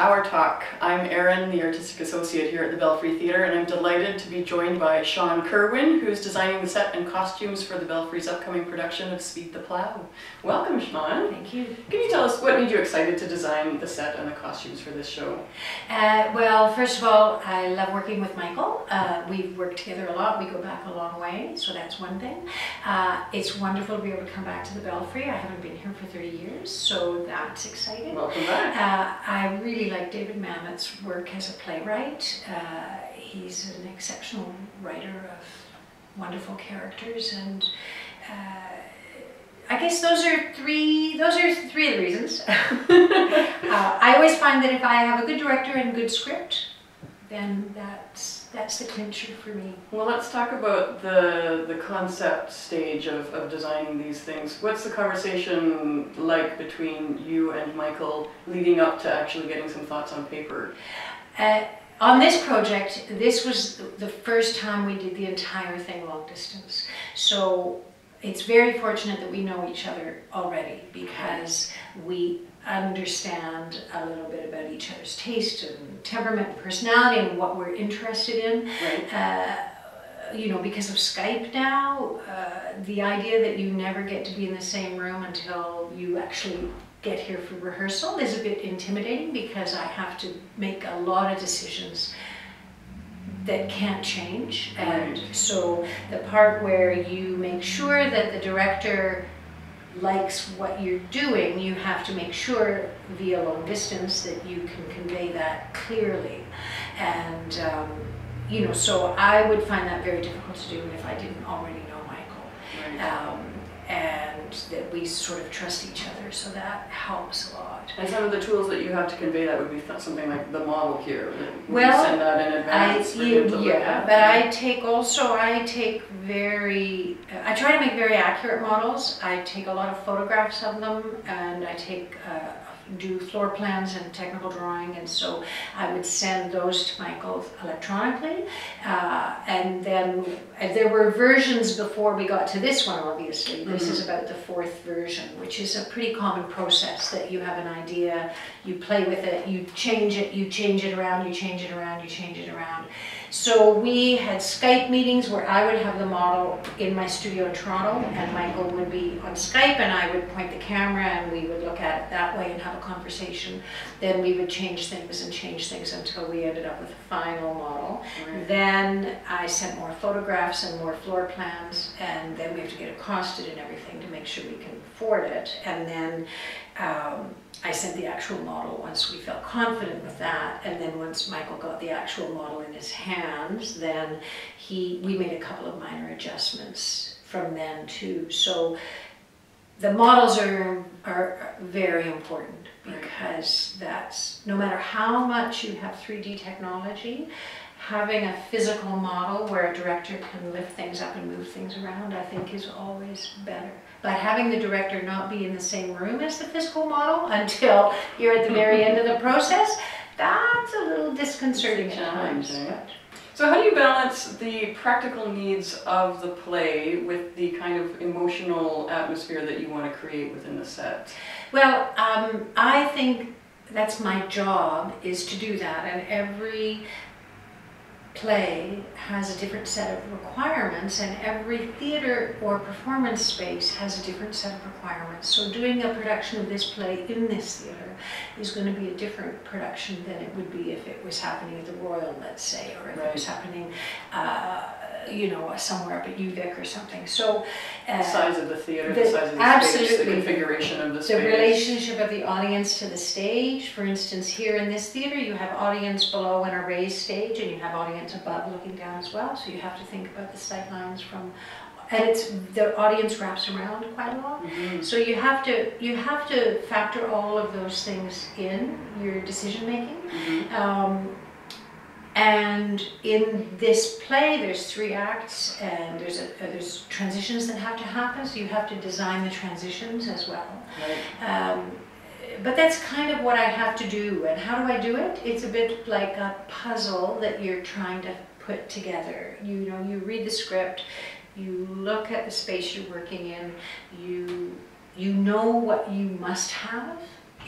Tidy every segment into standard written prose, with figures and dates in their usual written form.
Tower Talk. I'm Erin, the Artistic Associate here at the Belfry Theatre, and I'm delighted to be joined by Shawna Kerwin, who's designing the set and costumes for the Belfry's upcoming production of Speed-the-Plow. Welcome, Shawna. Thank you. Can you tell us what made you excited to design the set and the costumes for this show? Well, first of all, I love working with Michael. We've worked together a lot. We go back a long way, so that's one thing. It's wonderful to be able to come back to the Belfry. I haven't been here for 30 years, so that's exciting. Welcome back. I really like David Mamet's work as a playwright. He's an exceptional writer of wonderful characters, and I guess those are three of the reasons. I always find that if I have a good director and good script, then that's the clincher for me. Well, let's talk about the concept stage of designing these things. What's the conversation like between you and Michael leading up to actually getting some thoughts on paper? On this project, this was the first time we did the entire thing long distance. So it's very fortunate that we know each other already, because we understand a little bit about each other's taste and temperament and personality and what we're interested in. Right. You know, because of Skype now, the idea that you never get to be in the same room until you actually get here for rehearsal is a bit intimidating, because I have to make a lot of decisions that can't change. And so the part where you make sure that the director likes what you're doing, you have to make sure via long distance that you can convey that clearly. And you know, so I would find that very difficult to do if I didn't already know Michael. Right. And that we sort of trust each other, so that helps a lot. And some of the tools that you have to convey that would be something like the model here. Well, you send that in advance for him to look at. But I try to make very accurate models. I take a lot of photographs of them, and I do floor plans and technical drawing, and so I would send those to Michael electronically, and then there were versions before we got to this one, obviously. This is about the 4th version, which is a pretty common process, that you have an idea, you play with it, you change it around, you change it around, you change it around. So we had Skype meetings where I would have the model in my studio in Toronto, and Michael would be on Skype, and I would point the camera, and we would look at it that way and have a conversation. Then we would change things until we ended up with a final model. Right. Then I sent more photographs and more floor plans, and then we have to get it costed and everything to make sure we can afford it. And then I sent the actual model once we felt confident with that, and then once Michael got the actual model in his hands, then we made a couple of minor adjustments from then too. So the models are very important, because that's, no matter how much you have 3D technology, having a physical model where a director can lift things up and move things around, I think, is always better. But having the director not be in the same room as the physical model until you're at the very end of the process, that's a little disconcerting at times. So how do you balance the practical needs of the play with the kind of emotional atmosphere that you want to create within the set? Well, I think that's my job, is to do that, and every play has a different set of requirements, and every theatre or performance space has a different set of requirements. So doing a production of this play in this theatre is going to be a different production than it would be if it was happening at the Royal, let's say, or if it was happening you know, somewhere up at UVic or something. So the size of the theatre, the size of the space, the configuration of the space. The relationship of the audience to the stage. For instance, here in this theatre, you have audience below in a raised stage, and you have audience above looking down as well. So you have to think about the sight lines from, and the audience wraps around quite a lot. So you have to factor all of those things in your decision making. And in this play, there's 3 acts, and there's transitions that have to happen, so you have to design the transitions as well. Right. But that's kind of what I have to do. And how do I do it? It's a bit like a puzzle that you're trying to put together. You know, you read the script, you look at the space you're working in, you know what you must have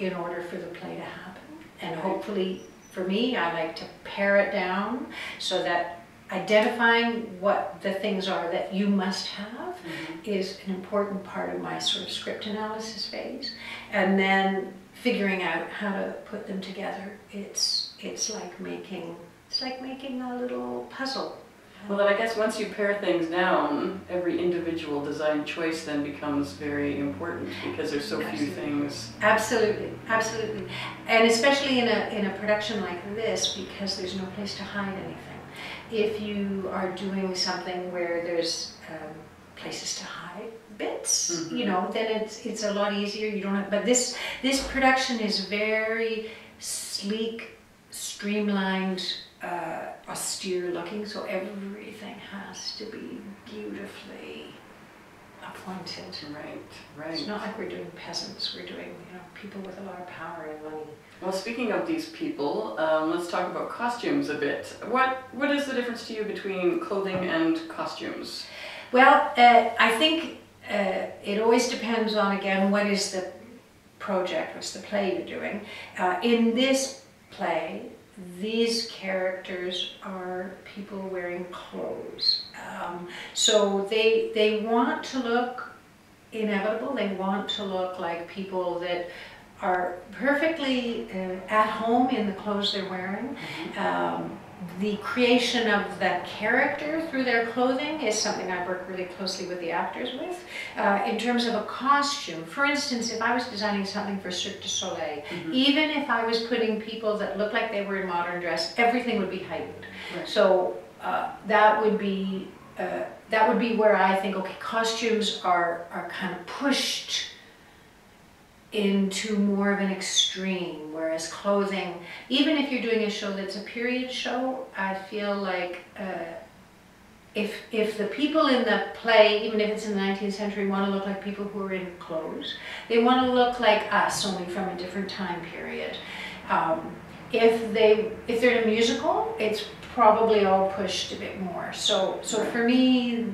in order for the play to happen. And hopefully, for me, I like to pare it down so that identifying what the things are that you must have is an important part of my sort of script analysis phase. And then figuring out how to put them together. It's like making a little puzzle. Well, then I guess once you pare things down, every individual design choice then becomes very important because there's so few things. Absolutely, absolutely. And especially in a production like this, because there's no place to hide anything. If you are doing something where there's places to hide bits, you know, then it's a lot easier. You don't have, but this production is very sleek, streamlined, austere looking, so everything has to be beautifully appointed. Right, right. It's not like we're doing peasants, we're doing, you know, people with a lot of power and money. Well, speaking of these people, let's talk about costumes a bit. What is the difference to you between clothing and costumes? Well, I think it always depends on, again, what is the project, what's the play you're doing. In this play, these characters are people wearing clothes. So they want to look inevitable, they want to look like people that are perfectly at home in the clothes they're wearing. The creation of that character through their clothing is something I work really closely with the actors with. In terms of a costume, for instance, if I was designing something for Cirque du Soleil, even if I was putting people that look like they were in modern dress, everything would be heightened. Right. So that would be where I think, okay, costumes are kind of pushed into more of an extreme, whereas clothing, even if you're doing a show that's a period show, I feel like if the people in the play, even if it's in the 19th century, want to look like people who are in clothes, they want to look like us, only from a different time period. If they're in a musical, it's probably all pushed a bit more. So for me,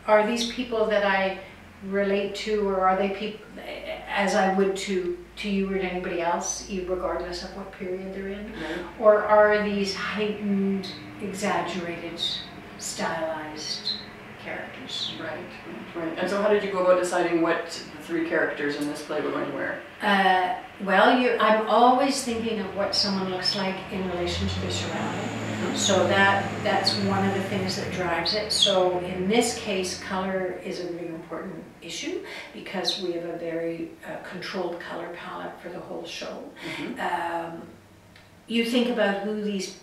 are these people that I relate to, or are they people as I would to you or to anybody else, regardless of what period they're in? Or are these heightened, exaggerated, stylized characters? Right, right. And so how did you go about deciding what the three characters in this play were going to wear? Well, I'm always thinking of what someone looks like in relation to their surrounding. So that's one of the things that drives it. So in this case, color is a really important issue because we have a very controlled color palette for the whole show. You think about who these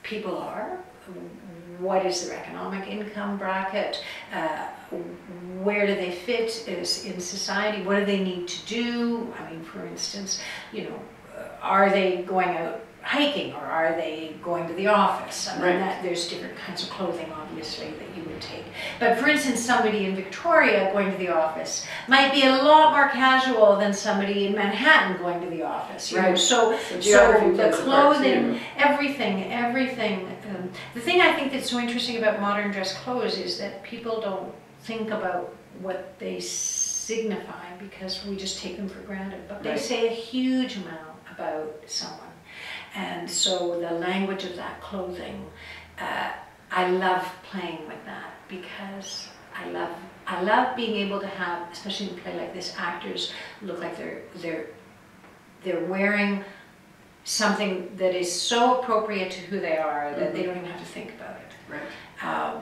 people are, what is their economic income bracket, where do they fit in society, what do they need to do? I mean, for instance, you know, are they going out hiking or are they going to the office? I mean, there's different kinds of clothing, obviously, that you would take. But for instance, somebody in Victoria going to the office might be a lot more casual than somebody in Manhattan going to the office. You know? So the clothing, everything. The thing I think that's so interesting about modern dress clothes is that people don't think about what they signify because we just take them for granted. But they say a huge amount about someone. And so the language of that clothing, I love playing with that because I love being able to have, especially in a play like this, actors look like they're wearing something that is so appropriate to who they are that they don't even have to think about it. Right.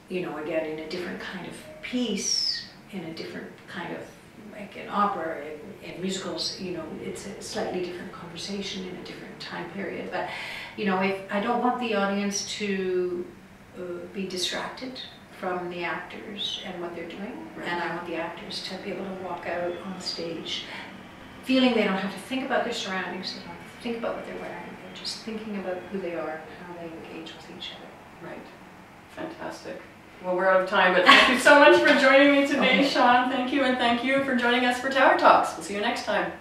You know, again, in a different kind of piece, in a different kind of, like in opera, in musicals, you know, it's a slightly different conversation in a different time period. But, you know, I don't want the audience to be distracted from the actors and what they're doing. And I want the actors to be able to walk out on stage feeling they don't have to think about their surroundings, they don't have to think about what they're wearing, they're just thinking about who they are and how they engage with each other. Right. Fantastic. Well, we're out of time, but thank you so much for joining me today, Shawn. Thank you, and thank you for joining us for Tower Talks. We'll see you next time.